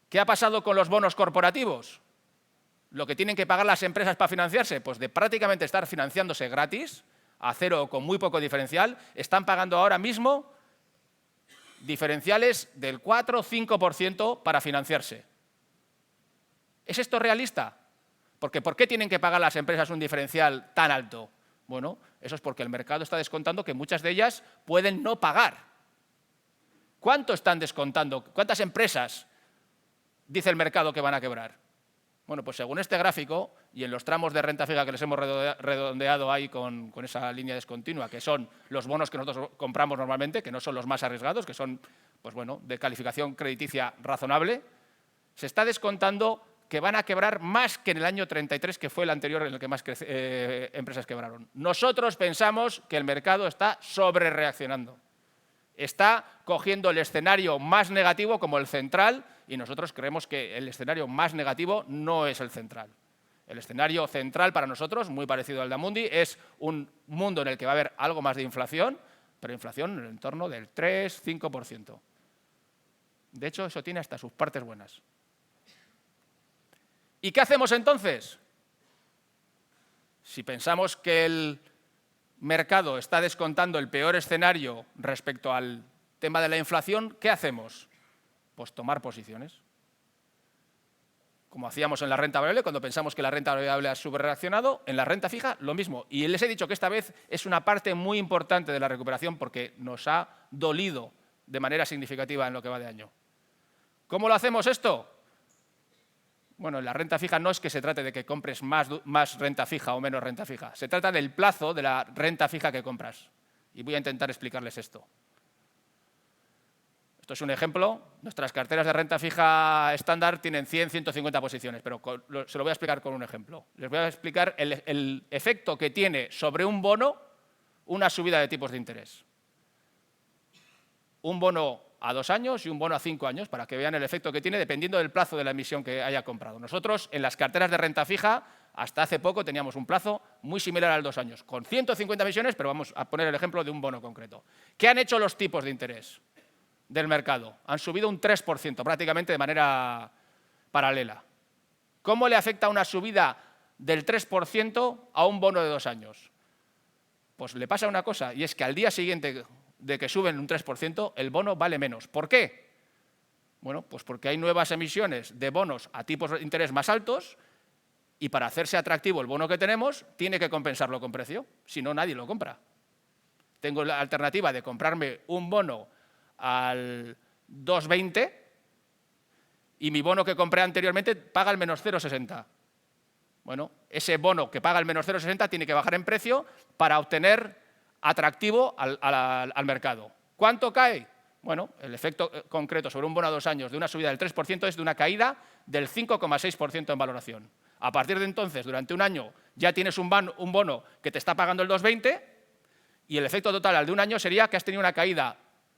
B: ¿Qué ha pasado con los bonos corporativos? Lo que tienen que pagar las empresas para financiarse, pues de prácticamente estar financiándose gratis, a cero o con muy poco diferencial, están pagando ahora mismo diferenciales del 4 o 5% para financiarse. ¿Es esto realista? Porque ¿por qué tienen que pagar las empresas un diferencial tan alto? Bueno, eso es porque el mercado está descontando que muchas de ellas pueden no pagar. ¿Cuánto están descontando? ¿Cuántas empresas dice el mercado que van a quebrar? Bueno, pues según este gráfico, y en los tramos de renta fija que les hemos redondeado ahí con esa línea discontinua, que son los bonos que nosotros compramos normalmente, que no son los más arriesgados, que son pues bueno, de calificación crediticia razonable, se está descontando que van a quebrar más que en el año 33, que fue el anterior en el que más empresas quebraron. Nosotros pensamos que el mercado está sobrereaccionando. Está cogiendo el escenario más negativo como el central y nosotros creemos que el escenario más negativo no es el central. El escenario central para nosotros, muy parecido al de Amundi, es un mundo en el que va a haber algo más de inflación, pero inflación en el entorno del 3-5%. De hecho, eso tiene hasta sus partes buenas. ¿Y qué hacemos entonces? Si pensamos que el mercado está descontando el peor escenario respecto al tema de la inflación, ¿qué hacemos? Pues tomar posiciones. Como hacíamos en la renta variable, cuando pensamos que la renta variable ha subreaccionado, en la renta fija lo mismo. Y les he dicho que esta vez es una parte muy importante de la recuperación porque nos ha dolido de manera significativa en lo que va de año. ¿Cómo lo hacemos esto? Bueno, en la renta fija no es que se trate de que compres más renta fija o menos renta fija. Se trata del plazo de la renta fija que compras. Y voy a intentar explicarles esto. Esto es un ejemplo. Nuestras carteras de renta fija estándar tienen 100, 150 posiciones, pero se lo voy a explicar con un ejemplo. Les voy a explicar el efecto que tiene sobre un bono una subida de tipos de interés. Un bono a 2 años y un bono a 5 años, para que vean el efecto que tiene dependiendo del plazo de la emisión que haya comprado. Nosotros, en las carteras de renta fija, hasta hace poco teníamos un plazo muy similar al 2 años, con 150 emisiones, pero vamos a poner el ejemplo de un bono concreto. ¿Qué han hecho los tipos de interés del mercado? Han subido un 3%, prácticamente de manera paralela. ¿Cómo le afecta una subida del 3% a un bono de 2 años? Pues le pasa una cosa, y es que al día siguiente de que suben un 3%, el bono vale menos. ¿Por qué? Bueno, pues porque hay nuevas emisiones de bonos a tipos de interés más altos y para hacerse atractivo el bono que tenemos, tiene que compensarlo con precio, si no, nadie lo compra. Tengo la alternativa de comprarme un bono al 2,20 y mi bono que compré anteriormente paga el menos 0,60. Bueno, ese bono que paga el menos 0,60 tiene que bajar en precio para obtener atractivo al mercado. ¿Cuánto cae? Bueno, el efecto concreto sobre un bono a 2 años de una subida del 3% es de una caída del 5,6% en valoración. A partir de entonces, durante un año, ya tienes un bono que te está pagando el 2,20 y el efecto total al de un año sería que has tenido una caída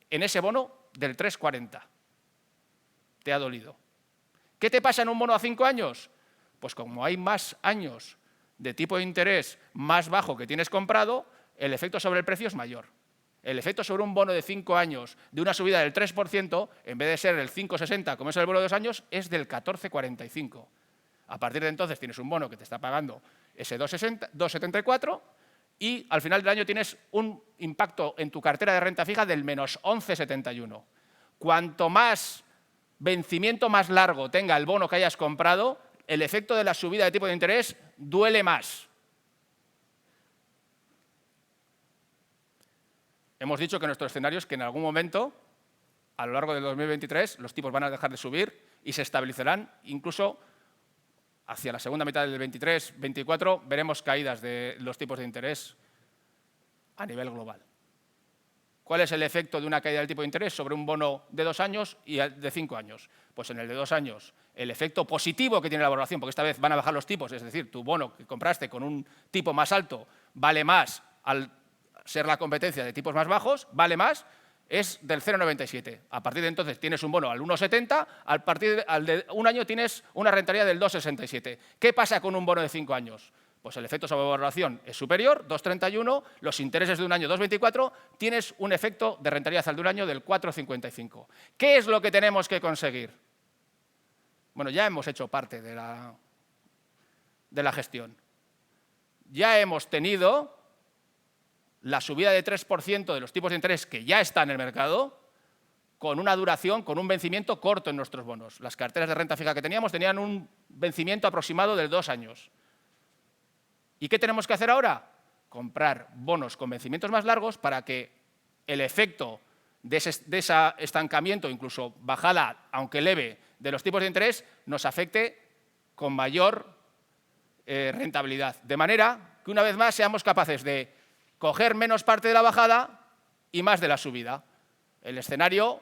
B: en ese bono del 3,40. Te ha dolido. ¿Qué te pasa en un bono a 5 años? Pues como hay más años de tipo de interés más bajo que tienes comprado, el efecto sobre el precio es mayor. El efecto sobre un bono de 5 años de una subida del 3%, en vez de ser el 5,60 como es el bono de 2 años, es del 14,45. A partir de entonces tienes un bono que te está pagando ese 2,74 y al final del año tienes un impacto en tu cartera de renta fija del menos 11,71. Cuanto más vencimiento más largo tenga el bono que hayas comprado, el efecto de la subida de tipo de interés duele más. Hemos dicho que nuestro escenario es que en algún momento, a lo largo del 2023, los tipos van a dejar de subir y se estabilizarán. Incluso hacia la segunda mitad del 23-24 veremos caídas de los tipos de interés a nivel global. ¿Cuál es el efecto de una caída del tipo de interés sobre un bono de 2 años y de 5 años? Pues en el de 2 años, el efecto positivo que tiene la valoración, porque esta vez van a bajar los tipos, es decir, tu bono que compraste con un tipo más alto vale más al ser la competencia de tipos más bajos, vale más, es del 0,97. A partir de entonces tienes un bono al 1,70, al partir al de un año tienes una rentabilidad del 2,67. ¿Qué pasa con un bono de 5 años? Pues el efecto sobre valoración es superior, 2,31, los intereses de un año 2,24, tienes un efecto de rentabilidad al de un año del 4,55. ¿Qué es lo que tenemos que conseguir? Bueno, ya hemos hecho parte de la gestión. Ya hemos tenido la subida de 3% de los tipos de interés que ya está en el mercado, con una duración, con un vencimiento corto en nuestros bonos. Las carteras de renta fija que teníamos tenían un vencimiento aproximado de 2 años. ¿Y qué tenemos que hacer ahora? Comprar bonos con vencimientos más largos para que el efecto de ese estancamiento, incluso bajada, aunque leve, de los tipos de interés, nos afecte con mayor rentabilidad. De manera que, una vez más, seamos capaces de coger menos parte de la bajada y más de la subida. El escenario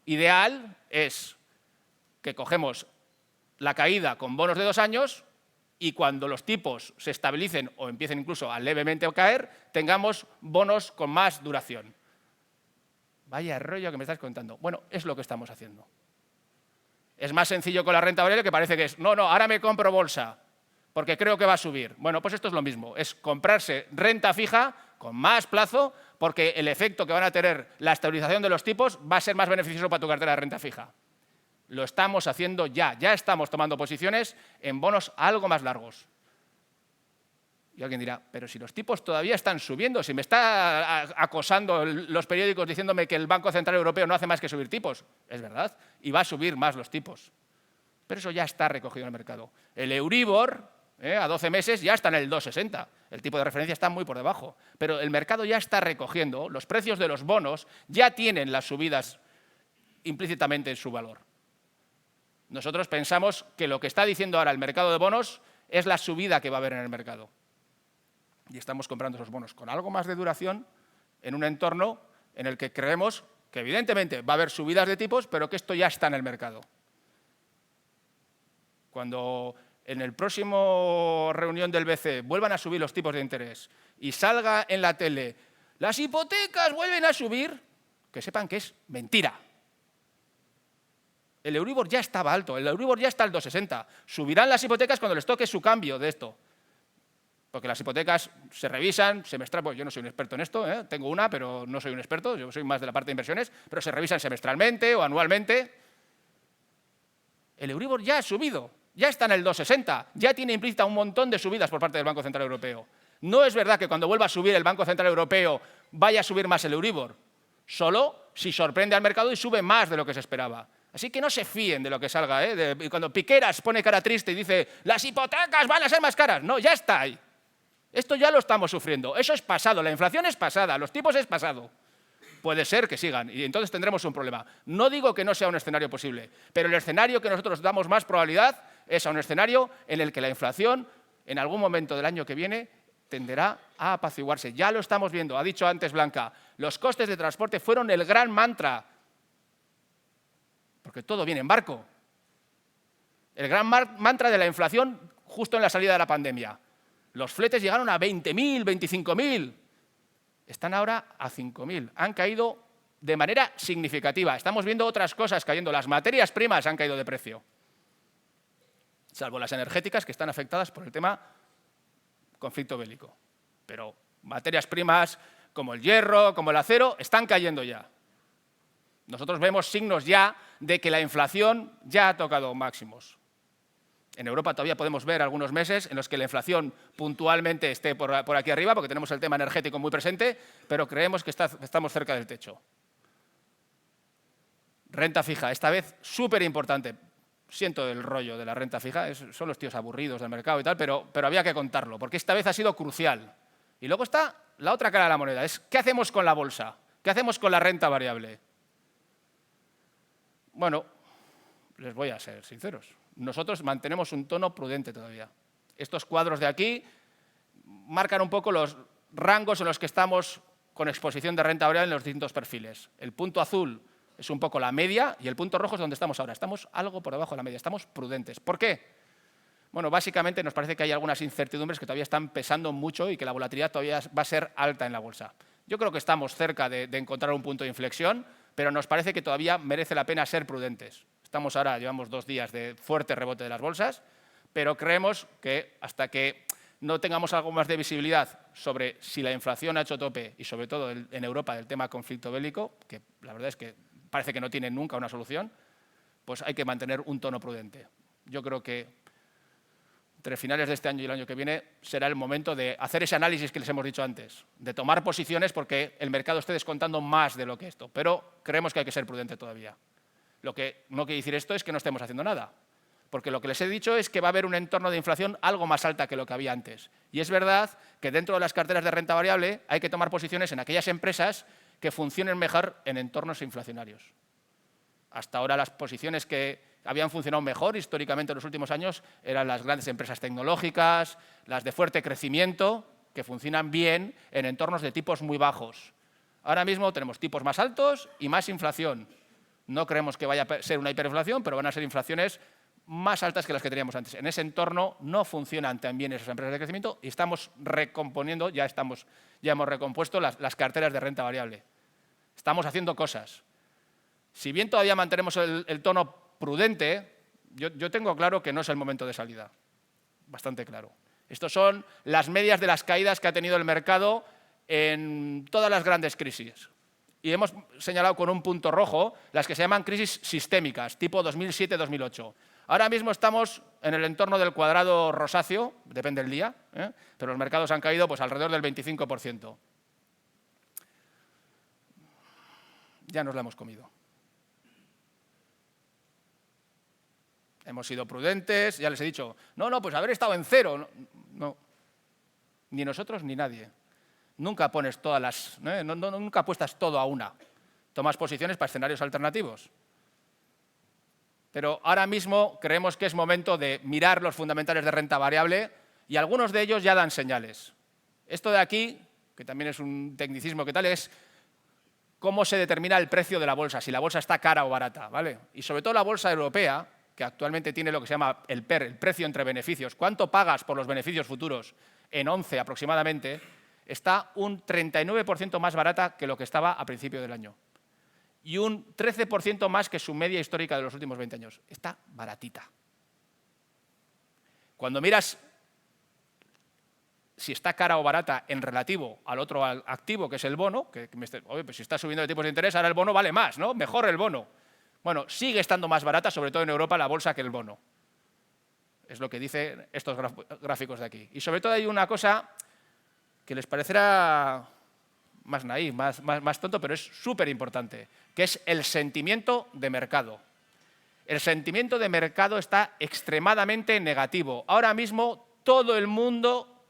B: ideal es que cogemos la caída con bonos de 2 años y cuando los tipos se estabilicen o empiecen incluso a levemente caer, tengamos bonos con más duración. Vaya rollo que me estás contando. Bueno, es lo que estamos haciendo. Es más sencillo con la renta variable, que parece que es, no, ahora me compro bolsa porque creo que va a subir. Bueno, pues esto es lo mismo, es comprarse renta fija con más plazo porque el efecto que van a tener la estabilización de los tipos va a ser más beneficioso para tu cartera de renta fija. Lo estamos haciendo ya estamos tomando posiciones en bonos algo más largos. Y alguien dirá, pero si los tipos todavía están subiendo, si me está acosando los periódicos diciéndome que el Banco Central Europeo no hace más que subir tipos. Es verdad, y va a subir más los tipos. Pero eso ya está recogido en el mercado. El Euribor, a 12 meses, ya está en el 2,60. El tipo de referencia está muy por debajo. Pero el mercado ya está recogiendo, los precios de los bonos ya tienen las subidas implícitamente en su valor. Nosotros pensamos que lo que está diciendo ahora el mercado de bonos es la subida que va a haber en el mercado. Y estamos comprando esos bonos con algo más de duración en un entorno en el que creemos que evidentemente va a haber subidas de tipos, pero que esto ya está en el mercado. Cuando en el próximo reunión del BCE vuelvan a subir los tipos de interés y salga en la tele, las hipotecas vuelven a subir, que sepan que es mentira. El Euribor ya estaba alto, el Euribor ya está al 2,60. Subirán las hipotecas cuando les toque su cambio de esto. Porque las hipotecas se revisan semestralmente, pues yo no soy un experto en esto, tengo una, pero no soy un experto, yo soy más de la parte de inversiones, pero se revisan semestralmente o anualmente. El Euribor ya ha subido, ya está en el 2,60, ya tiene implícita un montón de subidas por parte del Banco Central Europeo. No es verdad que cuando vuelva a subir el Banco Central Europeo vaya a subir más el Euribor, solo si sorprende al mercado y sube más de lo que se esperaba. Así que no se fíen de lo que salga, ¿eh? Cuando Piqueras pone cara triste y dice las hipotecas van a ser más caras. No, ya está ahí. Esto ya lo estamos sufriendo. Eso es pasado. La inflación es pasada. Los tipos es pasado. Puede ser que sigan y entonces tendremos un problema. No digo que no sea un escenario posible, pero el escenario que nosotros damos más probabilidad es a un escenario en el que la inflación en algún momento del año que viene tenderá a apaciguarse. Ya lo estamos viendo. Ha dicho antes Blanca, los costes de transporte fueron el gran mantra, porque todo viene en barco. El gran mantra de la inflación justo en la salida de la pandemia. Los fletes llegaron a 20.000, 25.000. Están ahora a 5.000. Han caído de manera significativa. Estamos viendo otras cosas cayendo. Las materias primas han caído de precio. Salvo las energéticas que están afectadas por el tema conflicto bélico. Pero materias primas como el hierro, como el acero, están cayendo ya. Nosotros vemos signos ya de que la inflación ya ha tocado máximos. En Europa todavía podemos ver algunos meses en los que la inflación puntualmente esté por aquí arriba, porque tenemos el tema energético muy presente, pero creemos que estamos cerca del techo. Renta fija, esta vez súper importante. Siento el rollo de la renta fija, son los tíos aburridos del mercado y tal, pero había que contarlo, porque esta vez ha sido crucial. Y luego está la otra cara de la moneda, es ¿qué hacemos con la bolsa? ¿Qué hacemos con la renta variable? Bueno, les voy a ser sinceros. Nosotros mantenemos un tono prudente todavía. Estos cuadros de aquí marcan un poco los rangos en los que estamos con exposición de renta variable en los distintos perfiles. El punto azul es un poco la media y el punto rojo es donde estamos ahora. Estamos algo por debajo de la media, estamos prudentes. ¿Por qué? Bueno, básicamente nos parece que hay algunas incertidumbres que todavía están pesando mucho y que la volatilidad todavía va a ser alta en la bolsa. Yo creo que estamos cerca de encontrar un punto de inflexión, pero nos parece que todavía merece la pena ser prudentes. Estamos ahora, llevamos 2 días de fuerte rebote de las bolsas, pero creemos que hasta que no tengamos algo más de visibilidad sobre si la inflación ha hecho tope y sobre todo en Europa del tema conflicto bélico, que la verdad es que parece que no tiene nunca una solución, pues hay que mantener un tono prudente. Yo creo que entre finales de este año y el año que viene será el momento de hacer ese análisis que les hemos dicho antes, de tomar posiciones porque el mercado esté descontando más de lo que esto, pero creemos que hay que ser prudente todavía. Lo que no quiere decir esto es que no estemos haciendo nada, porque lo que les he dicho es que va a haber un entorno de inflación algo más alta que lo que había antes. Y es verdad que dentro de las carteras de renta variable hay que tomar posiciones en aquellas empresas que funcionen mejor en entornos inflacionarios. Hasta ahora las posiciones que habían funcionado mejor históricamente en los últimos años eran las grandes empresas tecnológicas, las de fuerte crecimiento, que funcionan bien en entornos de tipos muy bajos. Ahora mismo tenemos tipos más altos y más inflación. No creemos que vaya a ser una hiperinflación, pero van a ser inflaciones más altas que las que teníamos antes. En ese entorno no funcionan tan bien esas empresas de crecimiento y estamos recomponiendo, ya hemos recompuesto las carteras de renta variable. Estamos haciendo cosas. Si bien todavía mantenemos el tono prudente, yo tengo claro que no es el momento de salida. Bastante claro. Estos son las medias de las caídas que ha tenido el mercado en todas las grandes crisis. Y hemos señalado con un punto rojo las que se llaman crisis sistémicas, tipo 2007-2008. Ahora mismo estamos en el entorno del cuadrado rosáceo, depende del día, pero los mercados han caído pues, alrededor del 25%. Ya nos la hemos comido. Hemos sido prudentes, ya les he dicho, no, pues haber estado en cero. No, ni nosotros ni nadie. Nunca pones todas las, nunca apuestas todo a una. Tomas posiciones para escenarios alternativos. Pero ahora mismo creemos que es momento de mirar los fundamentales de renta variable y algunos de ellos ya dan señales. Esto de aquí, que también es un tecnicismo que tal, es cómo se determina el precio de la bolsa, si la bolsa está cara o barata, ¿vale? Y sobre todo la bolsa europea, que actualmente tiene lo que se llama el PER, el precio entre beneficios. ¿Cuánto pagas por los beneficios futuros? En 11 aproximadamente, está un 39% más barata que lo que estaba a principio del año. Y un 13% más que su media histórica de los últimos 20 años. Está baratita. Cuando miras si está cara o barata en relativo al otro activo, que es el bono, oye, pues si está subiendo de tipos de interés, ahora el bono vale más, ¿no? Mejor el bono. Bueno, sigue estando más barata, sobre todo en Europa, la bolsa que el bono. Es lo que dicen estos gráficos de aquí. Y sobre todo hay una cosa que les parecerá más naif, más tonto, pero es súper importante, que es el sentimiento de mercado. El sentimiento de mercado está extremadamente negativo. Ahora mismo todo el mundo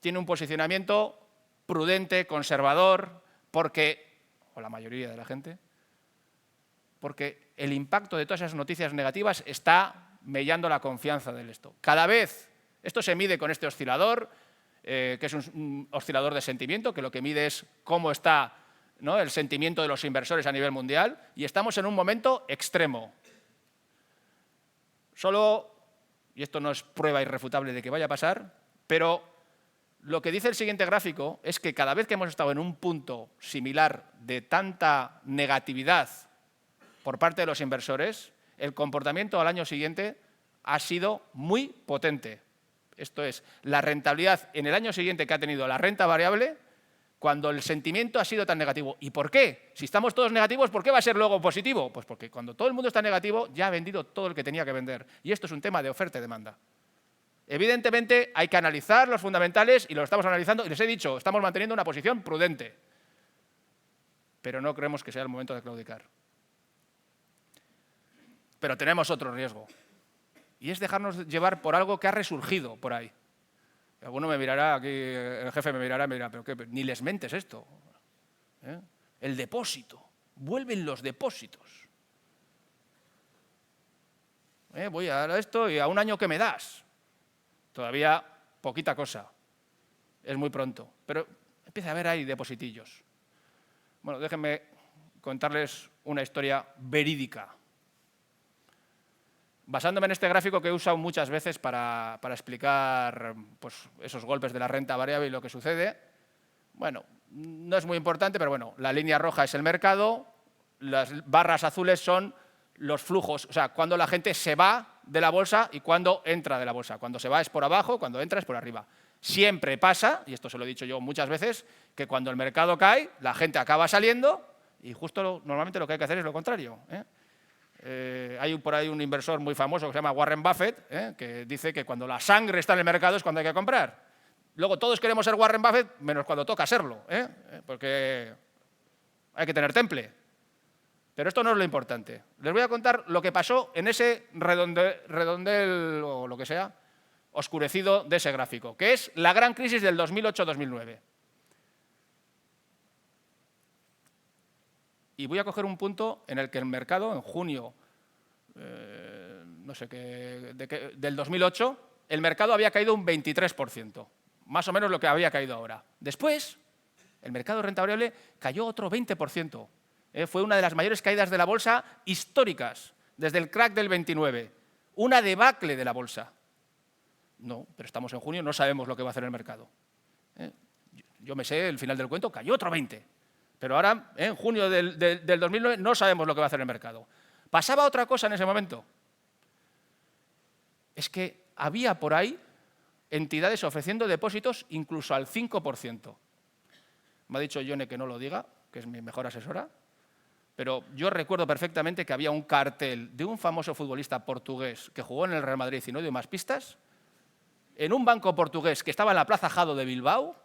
B: tiene un posicionamiento prudente, conservador, o la mayoría de la gente, porque el impacto de todas esas noticias negativas está mellando la confianza del esto. Cada vez, esto se mide con este oscilador, que es un oscilador de sentimiento, que lo que mide es cómo está, ¿no?, el sentimiento de los inversores a nivel mundial, y estamos en un momento extremo. Solo, y esto no es prueba irrefutable de que vaya a pasar, pero lo que dice el siguiente gráfico es que cada vez que hemos estado en un punto similar de tanta negatividad por parte de los inversores, el comportamiento al año siguiente ha sido muy potente. Esto es, la rentabilidad en el año siguiente que ha tenido la renta variable, cuando el sentimiento ha sido tan negativo. ¿Y por qué? Si estamos todos negativos, ¿por qué va a ser luego positivo? Pues porque cuando todo el mundo está negativo, ya ha vendido todo el que tenía que vender. Y esto es un tema de oferta y demanda. Evidentemente, hay que analizar los fundamentales y lo estamos analizando. Y les he dicho, estamos manteniendo una posición prudente. Pero no creemos que sea el momento de claudicar. Pero tenemos otro riesgo. Y es dejarnos llevar por algo que ha resurgido por ahí. Alguno me mirará, aquí el jefe me mirará y me dirá, ¿pero qué? Ni les mentes esto. El depósito. Vuelven los depósitos. Voy a dar esto y a un año que me das. Todavía poquita cosa. Es muy pronto. Pero empieza a haber ahí depositillos. Bueno, déjenme contarles una historia verídica. Basándome en este gráfico que he usado muchas veces para explicar pues, esos golpes de la renta variable y lo que sucede, bueno, no es muy importante, pero bueno, la línea roja es el mercado, las barras azules son los flujos, o sea, cuando la gente se va de la bolsa y cuando entra de la bolsa. Cuando se va es por abajo, cuando entra es por arriba. Siempre pasa, y esto se lo he dicho yo muchas veces, que cuando el mercado cae, la gente acaba saliendo y justo normalmente lo que hay que hacer es lo contrario. Hay por ahí un inversor muy famoso que se llama Warren Buffett, que dice que cuando la sangre está en el mercado es cuando hay que comprar. Luego todos queremos ser Warren Buffett, menos cuando toca serlo, porque hay que tener temple. Pero esto no es lo importante. Les voy a contar lo que pasó en ese redondel o lo que sea, oscurecido de ese gráfico, que es la gran crisis del 2008-2009. Y voy a coger un punto en el que el mercado, en junio, no sé qué, del 2008, el mercado había caído un 23%, más o menos lo que había caído ahora. Después, el mercado de renta variable cayó otro 20%. Fue una de las mayores caídas de la bolsa históricas, desde el crack del 29. Una debacle de la bolsa. No, pero estamos en junio, no sabemos lo que va a hacer el mercado. Yo me sé, el final del cuento, cayó otro 20%. Pero ahora, en junio del 2009, no sabemos lo que va a hacer el mercado. Pasaba otra cosa en ese momento. Es que había por ahí entidades ofreciendo depósitos incluso al 5%. Me ha dicho Yone que no lo diga, que es mi mejor asesora, pero yo recuerdo perfectamente que había un cartel de un famoso futbolista portugués que jugó en el Real Madrid y no dio más pistas, en un banco portugués que estaba en la Plaza Jado de Bilbao,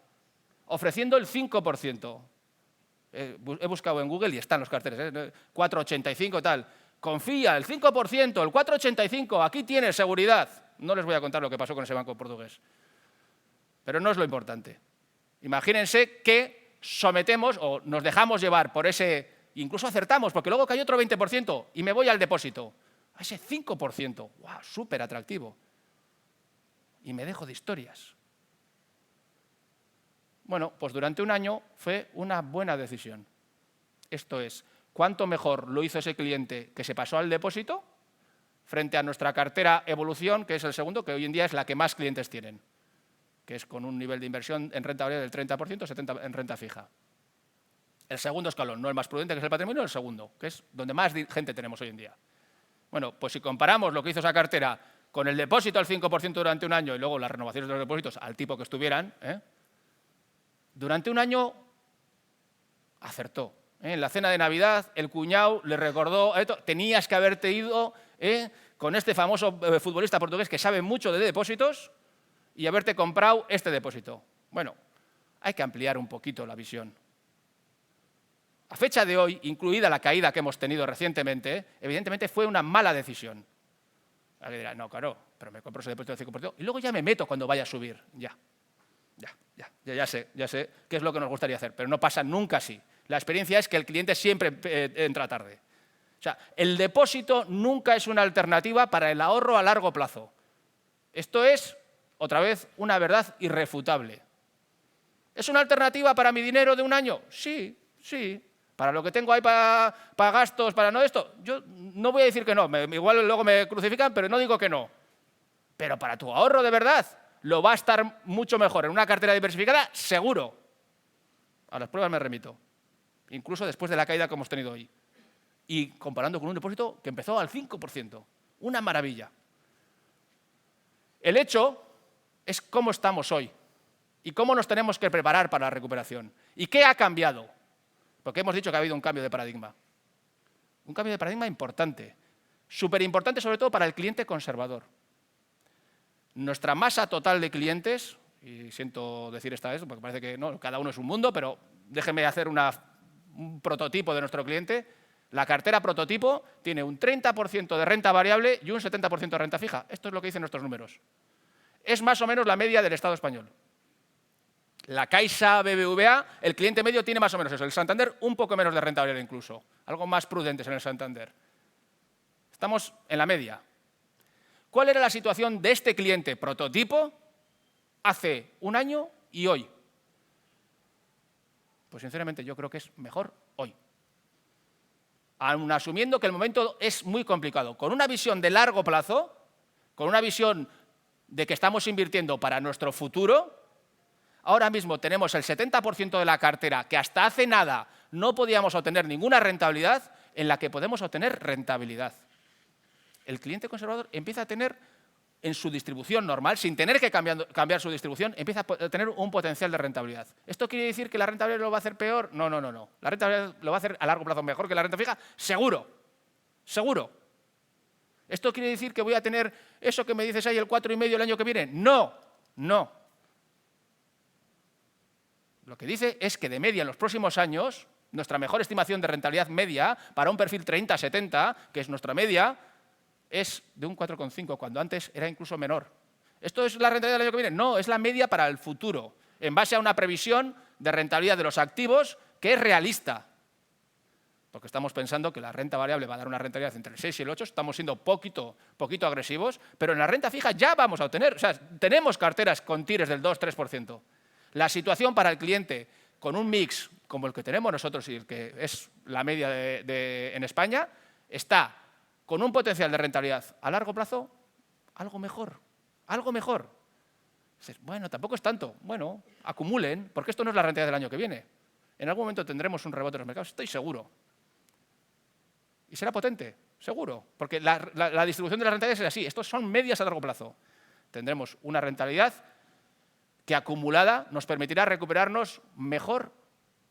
B: ofreciendo el 5%. He buscado en Google y están los carteles, 4,85 tal. Confía, el 5%, el 4,85, aquí tienes seguridad. No les voy a contar lo que pasó con ese banco portugués. Pero no es lo importante. Imagínense que sometemos o nos dejamos llevar por ese, incluso acertamos, porque luego cayó otro 20% y me voy al depósito. A ese 5%, ¡guau!, súper atractivo. Y me dejo de historias. Bueno, pues durante un año fue una buena decisión. Esto es, ¿cuánto mejor lo hizo ese cliente que se pasó al depósito frente a nuestra cartera Evolución, que es el segundo, que hoy en día es la que más clientes tienen, que es con un nivel de inversión en renta variable del 30%, 70% en renta fija? El segundo escalón, no el más prudente, que es el patrimonio, el segundo, que es donde más gente tenemos hoy en día. Bueno, pues si comparamos lo que hizo esa cartera con el depósito al 5% durante un año y luego las renovaciones de los depósitos al tipo que estuvieran, durante un año acertó. En la cena de Navidad, el cuñado le recordó, tenías que haberte ido con este famoso futbolista portugués que sabe mucho de depósitos y haberte comprado este depósito. Bueno, hay que ampliar un poquito la visión. a fecha de hoy, incluida la caída que hemos tenido recientemente, evidentemente fue una mala decisión. Alguien dirá, no, claro, pero me compro ese depósito del 5% y luego ya me meto cuando vaya a subir. Ya sé qué es lo que nos gustaría hacer, pero no pasa nunca así. La experiencia es que el cliente siempre entra tarde. O sea, el depósito nunca es una alternativa para el ahorro a largo plazo. Esto es, otra vez, una verdad irrefutable. ¿Es una alternativa para mi dinero de un año? Sí. Para lo que tengo ahí para gastos, para no esto, yo no voy a decir que no. Igual luego me crucifican, pero no digo que no. Pero para tu ahorro de verdad, lo va a estar mucho mejor en una cartera diversificada, seguro. A las pruebas me remito. Incluso después de la caída que hemos tenido hoy. Y comparando con un depósito que empezó al 5%. Una maravilla. El hecho es cómo estamos hoy y cómo nos tenemos que preparar para la recuperación. ¿Y qué ha cambiado? Porque hemos dicho que ha habido un cambio de paradigma. Un cambio de paradigma importante. Súper importante sobre todo para el cliente conservador. Nuestra masa total de clientes, y siento decir esta vez, porque parece que no, cada uno es un mundo, pero déjenme hacer un prototipo de nuestro cliente. La cartera prototipo tiene un 30% de renta variable y un 70% de renta fija. Esto es lo que dicen nuestros números. Es más o menos la media del Estado español. La Caixa, BBVA, el cliente medio tiene más o menos eso. El Santander, un poco menos de renta variable incluso. Algo más prudentes en el Santander. Estamos en la media. ¿Cuál era la situación de este cliente prototipo hace un año y hoy? Pues sinceramente yo creo que es mejor hoy. Aun asumiendo que el momento es muy complicado. Con una visión de largo plazo, con una visión de que estamos invirtiendo para nuestro futuro, ahora mismo tenemos el 70% de la cartera que hasta hace nada no podíamos obtener ninguna rentabilidad, en la que podemos obtener rentabilidad. El cliente conservador empieza a tener en su distribución normal, sin tener que cambiar su distribución, empieza a tener un potencial de rentabilidad. ¿Esto quiere decir que la rentabilidad lo va a hacer peor? No. La rentabilidad lo va a hacer a largo plazo mejor que la renta fija, seguro. ¿Esto quiere decir que voy a tener eso que me dices ahí, el 4,5 el año que viene? No. Lo que dice es que de media en los próximos años, nuestra mejor estimación de rentabilidad media para un perfil 30-70, que es nuestra media, es de un 4,5, cuando antes era incluso menor. ¿Esto es la rentabilidad del año que viene? No, es la media para el futuro, en base a una previsión de rentabilidad de los activos que es realista. Porque estamos pensando que la renta variable va a dar una rentabilidad entre el 6 y el 8, estamos siendo poquito agresivos, pero en la renta fija ya vamos a obtener, o sea, tenemos carteras con tires del 2-3%. La situación para el cliente con un mix como el que tenemos nosotros y el que es la media en España, está con un potencial de rentabilidad a largo plazo algo mejor. Dices, bueno, tampoco es tanto. Bueno, acumulen, porque esto no es la rentabilidad del año que viene. En algún momento tendremos un rebote en los mercados, estoy seguro. Y será potente, seguro, porque la distribución de las rentabilidades es así. Estos son medias a largo plazo. Tendremos una rentabilidad que acumulada nos permitirá recuperarnos mejor,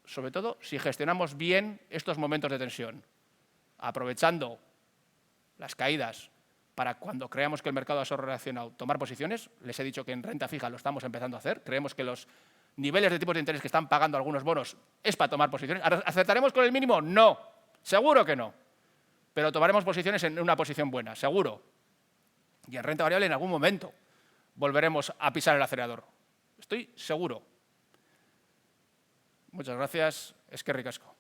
B: sobre todo si gestionamos bien estos momentos de tensión, aprovechando las caídas para cuando creamos que el mercado ha reaccionado, tomar posiciones. Les he dicho que en renta fija lo estamos empezando a hacer. Creemos que los niveles de tipos de interés que están pagando algunos bonos es para tomar posiciones. ¿Acertaremos con el mínimo? No, seguro que no. Pero tomaremos posiciones en una posición buena, seguro. Y en renta variable en algún momento volveremos a pisar el acelerador. Estoy seguro. Muchas gracias. Eskerrik asko.